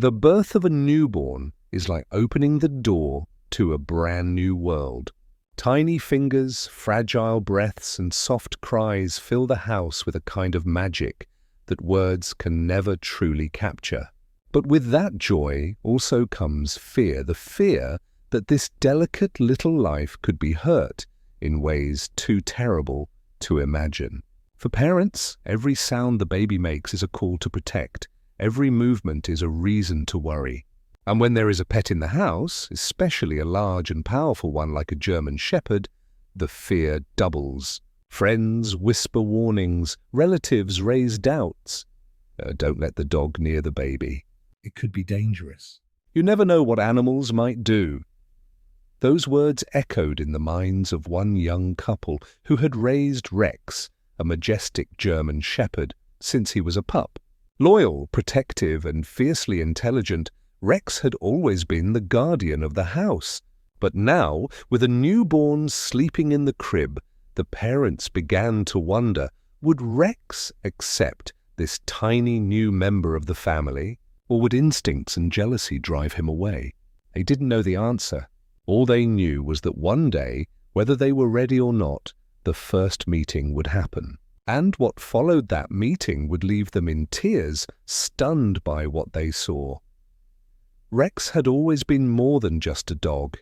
The birth of a newborn is like opening the door to a brand new world. Tiny fingers, fragile breaths, and soft cries fill the house with a kind of magic that words can never truly capture. But with that joy also comes fear, the fear that this delicate little life could be hurt in ways too terrible to imagine. For parents, every sound the baby makes is a call to protect. Every movement is a reason to worry. And when there is a pet in the house, especially a large and powerful one like a German Shepherd, the fear doubles. Friends whisper warnings, relatives raise doubts. Don't let the dog near the baby. It could be dangerous. You never know what animals might do. Those words echoed in the minds of one young couple who had raised Rex, a majestic German Shepherd, since he was a pup. Loyal, protective, and fiercely intelligent, Rex had always been the guardian of the house. But now, with a newborn sleeping in the crib, the parents began to wonder, would Rex accept this tiny new member of the family, or would instincts and jealousy drive him away? They didn't know the answer. All they knew was that one day, whether they were ready or not, the first meeting would happen. And what followed that meeting would leave them in tears, stunned by what they saw. Rex had always been more than just a dog.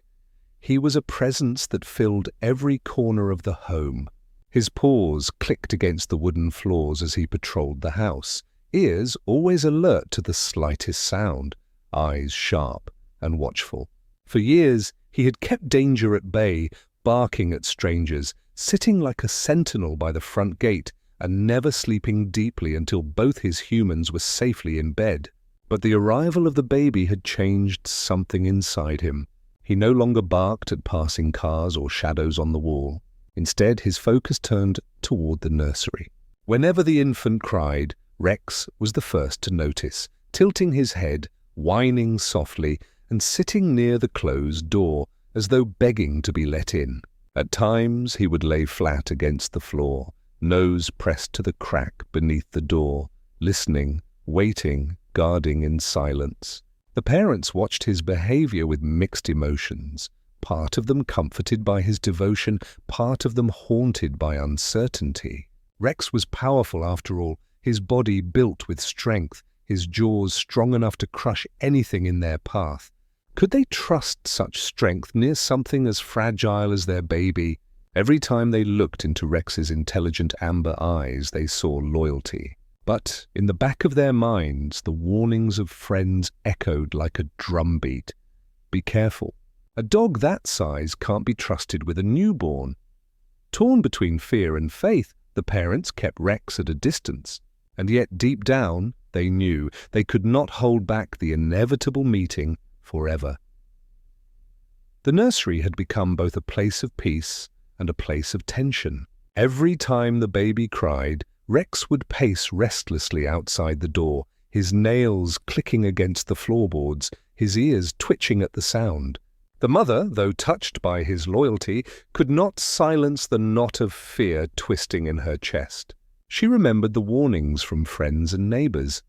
He was a presence that filled every corner of the home. His paws clicked against the wooden floors as he patrolled the house, ears always alert to the slightest sound, eyes sharp and watchful. For years, he had kept danger at bay, barking at strangers, sitting like a sentinel by the front gate, and never sleeping deeply until both his humans were safely in bed. But the arrival of the baby had changed something inside him. He no longer barked at passing cars or shadows on the wall. Instead, his focus turned toward the nursery. Whenever the infant cried, Rex was the first to notice, tilting his head, whining softly, and sitting near the closed door, as though begging to be let in. At times, he would lay flat against the floor, nose pressed to the crack beneath the door, listening, waiting, guarding in silence. The parents watched his behavior with mixed emotions, part of them comforted by his devotion, part of them haunted by uncertainty. Rex was powerful after all, his body built with strength, his jaws strong enough to crush anything in their path. Could they trust such strength near something as fragile as their baby? Every time they looked into Rex's intelligent amber eyes, they saw loyalty. But in the back of their minds, the warnings of friends echoed like a drumbeat. Be careful. A dog that size can't be trusted with a newborn. Torn between fear and faith, the parents kept Rex at a distance. And yet deep down, they knew they could not hold back the inevitable meeting forever. The nursery had become both a place of peace and a place of tension. Every time the baby cried, Rex would pace restlessly outside the door, his nails clicking against the floorboards, his ears twitching at the sound. The mother, though touched by his loyalty, could not silence the knot of fear twisting in her chest. She remembered the warnings from friends and neighbors.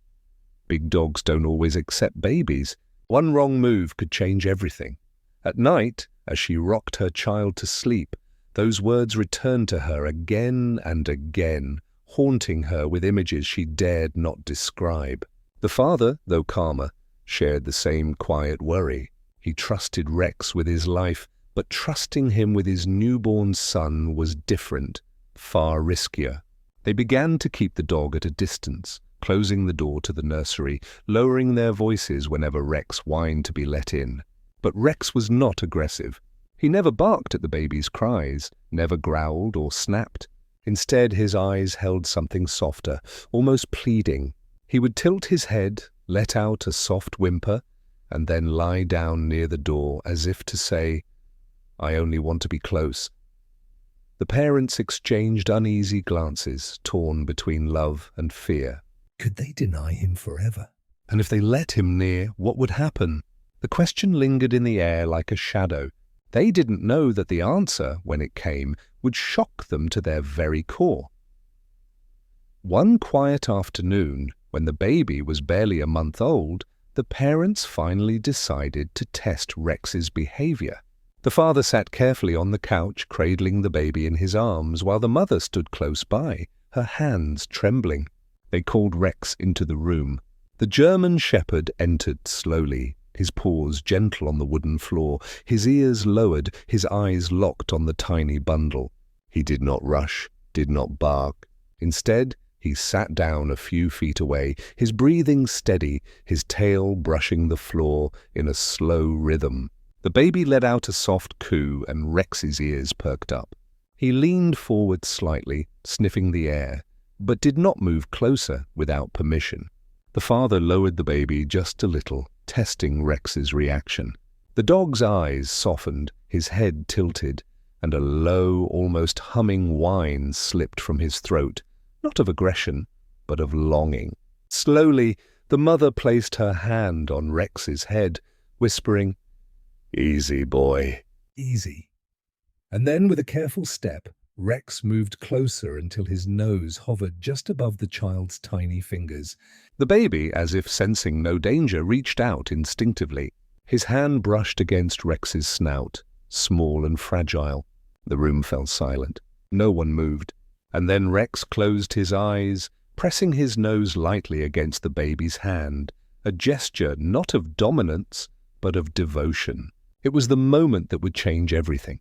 Big dogs don't always accept babies. One wrong move could change everything. At night, as she rocked her child to sleep, those words returned to her again and again, haunting her with images she dared not describe. The father, though calmer, shared the same quiet worry. He trusted Rex with his life, but trusting him with his newborn son was different, far riskier. They began to keep the dog at a distance, closing the door to the nursery, lowering their voices whenever Rex whined to be let in. But Rex was not aggressive. He never barked at the baby's cries, never growled or snapped. Instead, his eyes held something softer, almost pleading. He would tilt his head, let out a soft whimper, and then lie down near the door as if to say, "I only want to be close." The parents exchanged uneasy glances, torn between love and fear. Could they deny him forever? And if they let him near, what would happen? The question lingered in the air like a shadow. They didn't know that the answer, when it came, would shock them to their very core. One quiet afternoon, when the baby was barely a month old, the the parents finally decided to test Rex's behavior. The father sat carefully on the couch, cradling the baby in his arms, while the mother stood close by, her hands trembling. They called Rex into the room. The German shepherd entered slowly, his paws gentle on the wooden floor, his ears lowered, his eyes locked on the tiny bundle. He did not rush, did not bark. Instead, he sat down a few feet away, his breathing steady, his tail brushing the floor in a slow rhythm. The baby let out a soft coo, and Rex's ears perked up. He leaned forward slightly, sniffing the air, but did not move closer without permission. The father lowered the baby just a little, testing Rex's reaction. The dog's eyes softened, his head tilted, and a low, almost humming whine slipped from his throat, not of aggression, but of longing. Slowly, the mother placed her hand on Rex's head, whispering, "Easy, boy, easy." And then, with a careful step, Rex moved closer until his nose hovered just above the child's tiny fingers. The baby, as if sensing no danger, reached out instinctively. His hand brushed against Rex's snout, small and fragile. The room fell silent. No one moved. And then Rex closed his eyes, pressing his nose lightly against the baby's hand, a gesture not of dominance, but of devotion. It was the moment that would change everything.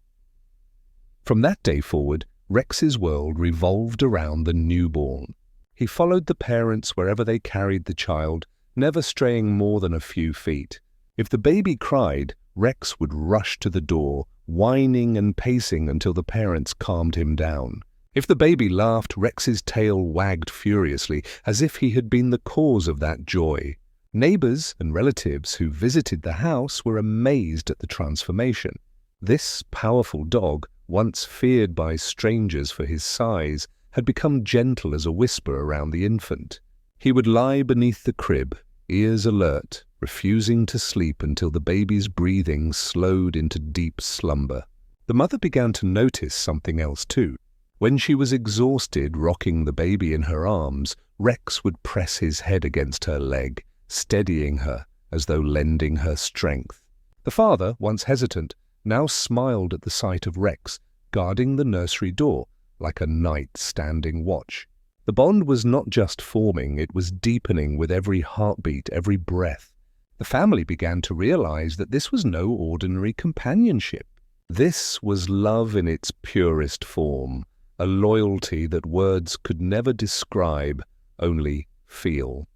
From that day forward, Rex's world revolved around the newborn. He followed the parents wherever they carried the child, never straying more than a few feet. If the baby cried, Rex would rush to the door, whining and pacing until the parents calmed him down. If the baby laughed, Rex's tail wagged furiously, as if he had been the cause of that joy. Neighbors and relatives who visited the house were amazed at the transformation. This powerful dog, once feared by strangers for his size, had become gentle as a whisper around the infant. He would lie beneath the crib, ears alert, refusing to sleep until the baby's breathing slowed into deep slumber. The mother began to notice something else too. When she was exhausted rocking the baby in her arms, Rex would press his head against her leg, steadying her as though lending her strength. The father, once hesitant, now smiled at the sight of Rex, guarding the nursery door, like a knight standing watch. The bond was not just forming, it was deepening with every heartbeat, every breath. The family began to realize that this was no ordinary companionship. This was love in its purest form, a loyalty that words could never describe, only feel.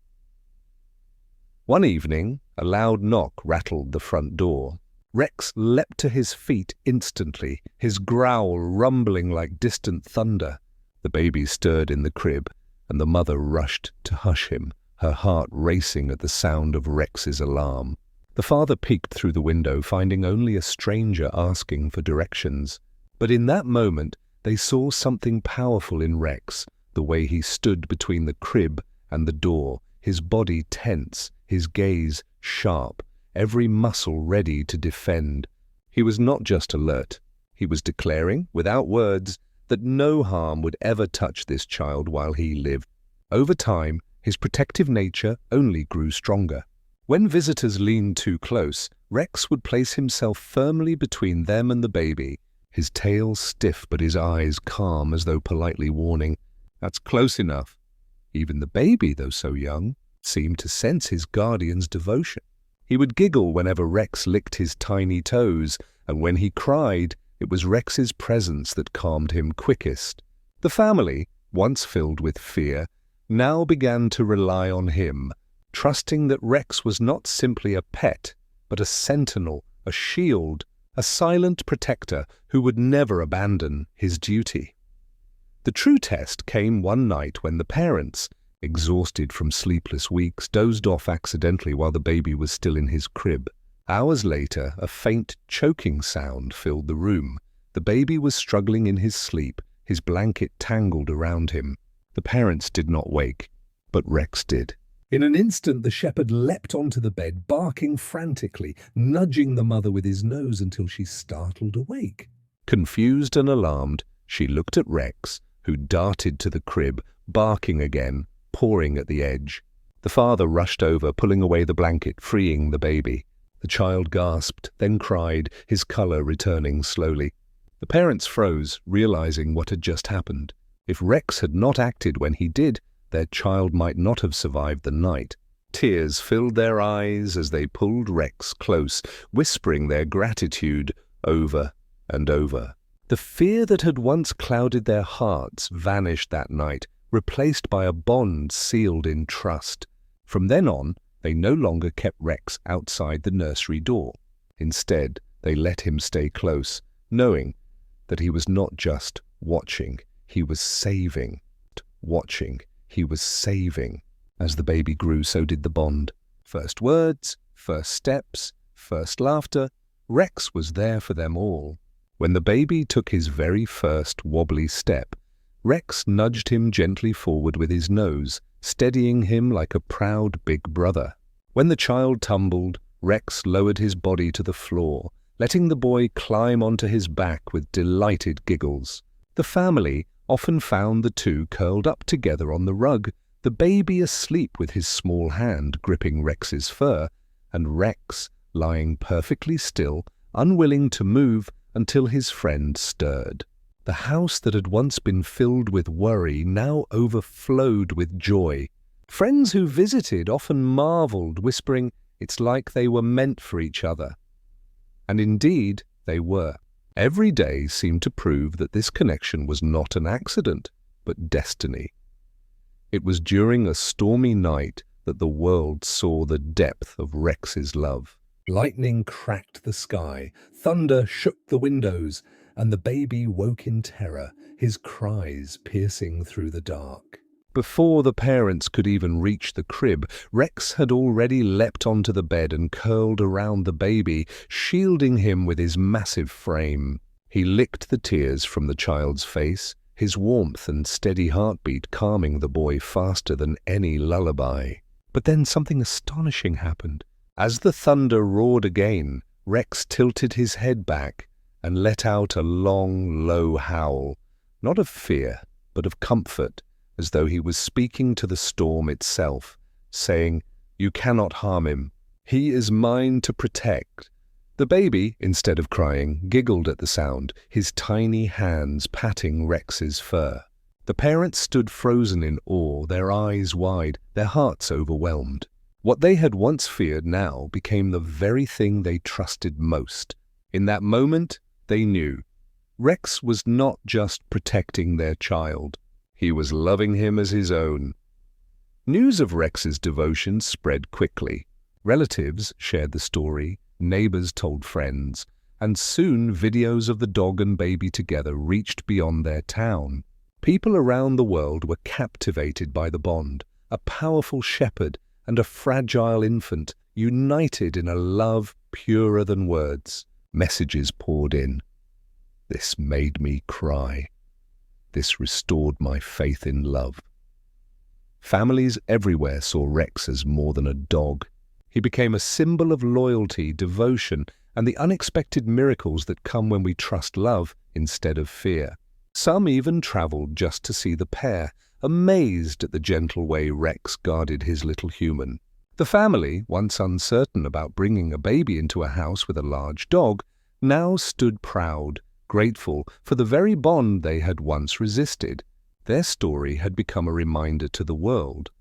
One evening, a loud knock rattled the front door. Rex leapt to his feet instantly, his growl rumbling like distant thunder. The baby stirred in the crib, and the mother rushed to hush him, her heart racing at the sound of Rex's alarm. The father peeked through the window, finding only a stranger asking for directions. But in that moment, they saw something powerful in Rex, the way he stood between the crib and the door, his body tense, his gaze sharp, every muscle ready to defend. He was not just alert. He was declaring, without words, that no harm would ever touch this child while he lived. Over time, his protective nature only grew stronger. When visitors leaned too close, Rex would place himself firmly between them and the baby, his tail stiff but his eyes calm as though politely warning, "That's close enough." Even the baby, though so young, seemed to sense his guardian's devotion. He would giggle whenever Rex licked his tiny toes, and when he cried, it was Rex's presence that calmed him quickest. The family, once filled with fear, now began to rely on him, trusting that Rex was not simply a pet, but a sentinel, a shield, a silent protector who would never abandon his duty. The true test came one night when the parents, exhausted from sleepless weeks, dozed off accidentally while the baby was still in his crib. Hours later, a faint choking sound filled the room. The baby was struggling in his sleep, his blanket tangled around him. The parents did not wake, but Rex did. In an instant, the shepherd leapt onto the bed, barking frantically, nudging the mother with his nose until she startled awake. Confused and alarmed, she looked at Rex, who darted to the crib, barking again, pawing at the edge. The father rushed over, pulling away the blanket, freeing the baby. The child gasped, then cried, his color returning slowly. The parents froze, realizing what had just happened. If Rex had not acted when he did, their child might not have survived the night. Tears filled their eyes as they pulled Rex close, whispering their gratitude over and over. The fear that had once clouded their hearts vanished that night, replaced by a bond sealed in trust. From then on, they no longer kept Rex outside the nursery door. Instead, they let him stay close, knowing that he was not just watching, he was saving. Watching, he was saving. As the baby grew, so did the bond. First words, first steps, first laughter. Rex was there for them all. When the baby took his very first wobbly step, Rex nudged him gently forward with his nose, steadying him like a proud big brother. When the child tumbled, Rex lowered his body to the floor, letting the boy climb onto his back with delighted giggles. The family often found the two curled up together on the rug, the baby asleep with his small hand gripping Rex's fur, and Rex lying perfectly still, unwilling to move until his friend stirred. The house that had once been filled with worry now overflowed with joy. Friends who visited often marveled, whispering, "It's like they were meant for each other." And indeed, they were. Every day seemed to prove that this connection was not an accident, but destiny. It was during a stormy night that the world saw the depth of Rex's love. Lightning cracked the sky, thunder shook the windows, and the baby woke in terror, his cries piercing through the dark. Before the parents could even reach the crib, Rex had already leapt onto the bed and curled around the baby, shielding him with his massive frame. He licked the tears from the child's face, his warmth and steady heartbeat calming the boy faster than any lullaby. But then something astonishing happened. As the thunder roared again, Rex tilted his head back and let out a long, low howl, not of fear, but of comfort, as though he was speaking to the storm itself, saying, "You cannot harm him. He is mine to protect." The baby, instead of crying, giggled at the sound, his tiny hands patting Rex's fur. The parents stood frozen in awe, their eyes wide, their hearts overwhelmed. What they had once feared now became the very thing they trusted most. In that moment, they knew Rex was not just protecting their child. He was loving him as his own. News of Rex's devotion spread quickly. Relatives shared the story, neighbors told friends, and soon videos of the dog and baby together reached beyond their town. People around the world were captivated by the bond, a powerful shepherd and a fragile infant, united in a love purer than words. Messages poured in. This made me cry. This restored my faith in love. Families everywhere saw Rex as more than a dog. He became a symbol of loyalty, devotion, and the unexpected miracles that come when we trust love instead of fear. Some even traveled just to see the pair, amazed at the gentle way Rex guarded his little human. The family, once uncertain about bringing a baby into a house with a large dog, now stood proud, grateful for the very bond they had once resisted. Their story had become a reminder to the world.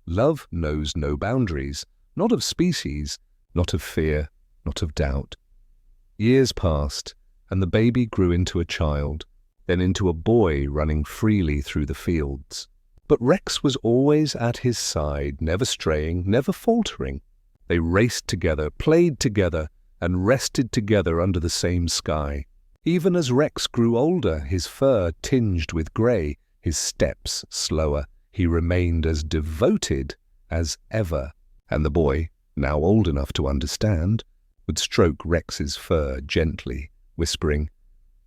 Love knows no boundaries, not of species, not of fear, not of doubt. Years passed, and the baby grew into a child, then into a boy running freely through the fields. But Rex was always at his side, never straying, never faltering. They raced together, played together, and rested together under the same sky. Even as Rex grew older, his fur tinged with grey, his steps slower, he remained as devoted as ever. And the boy, now old enough to understand, would stroke Rex's fur gently, whispering,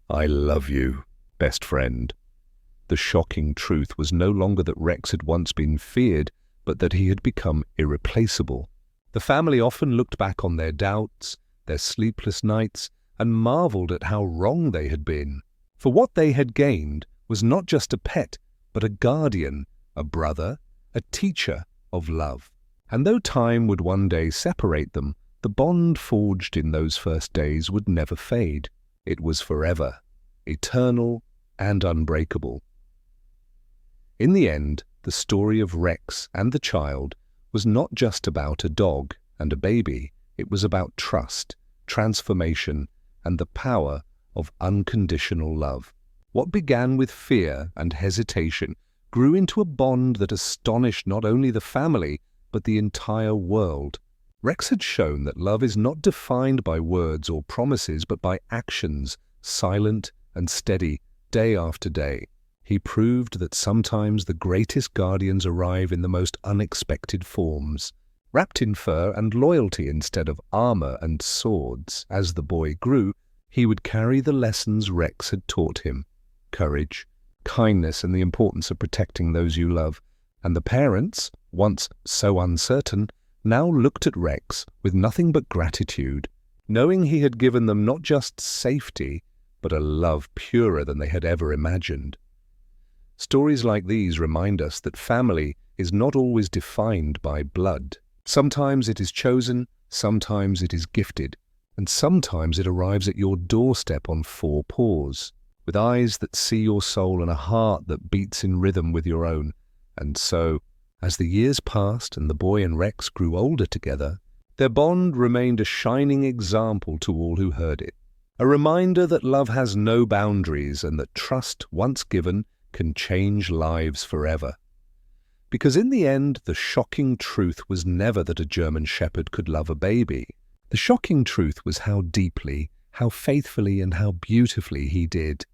"I love you, best friend." The shocking truth was no longer that Rex had once been feared, but that he had become irreplaceable. The family often looked back on their doubts, their sleepless nights, and marveled at how wrong they had been. For what they had gained was not just a pet, but a guardian, a brother, a teacher of love. And though time would one day separate them, the bond forged in those first days would never fade. It was forever, eternal and unbreakable. In the end, the story of Rex and the child was not just about a dog and a baby. It was about trust, transformation, and the power of unconditional love. What began with fear and hesitation grew into a bond that astonished not only the family, but the entire world. Rex had shown that love is not defined by words or promises, but by actions, silent and steady, day after day. He proved that sometimes the greatest guardians arrive in the most unexpected forms, wrapped in fur and loyalty instead of armor and swords. As the boy grew, he would carry the lessons Rex had taught him: courage, kindness, and the importance of protecting those you love. And the parents, once so uncertain, now looked at Rex with nothing but gratitude, knowing he had given them not just safety, but a love purer than they had ever imagined. Stories like these remind us that family is not always defined by blood. Sometimes it is chosen, sometimes it is gifted, and sometimes it arrives at your doorstep on four paws, with eyes that see your soul and a heart that beats in rhythm with your own. And so, as the years passed and the boy and Rex grew older together, their bond remained a shining example to all who heard it, a reminder that love has no boundaries and that trust, once given, can change lives forever. Because in the end, the shocking truth was never that a German Shepherd could love a baby. The shocking truth was how deeply, how faithfully, and how beautifully he did.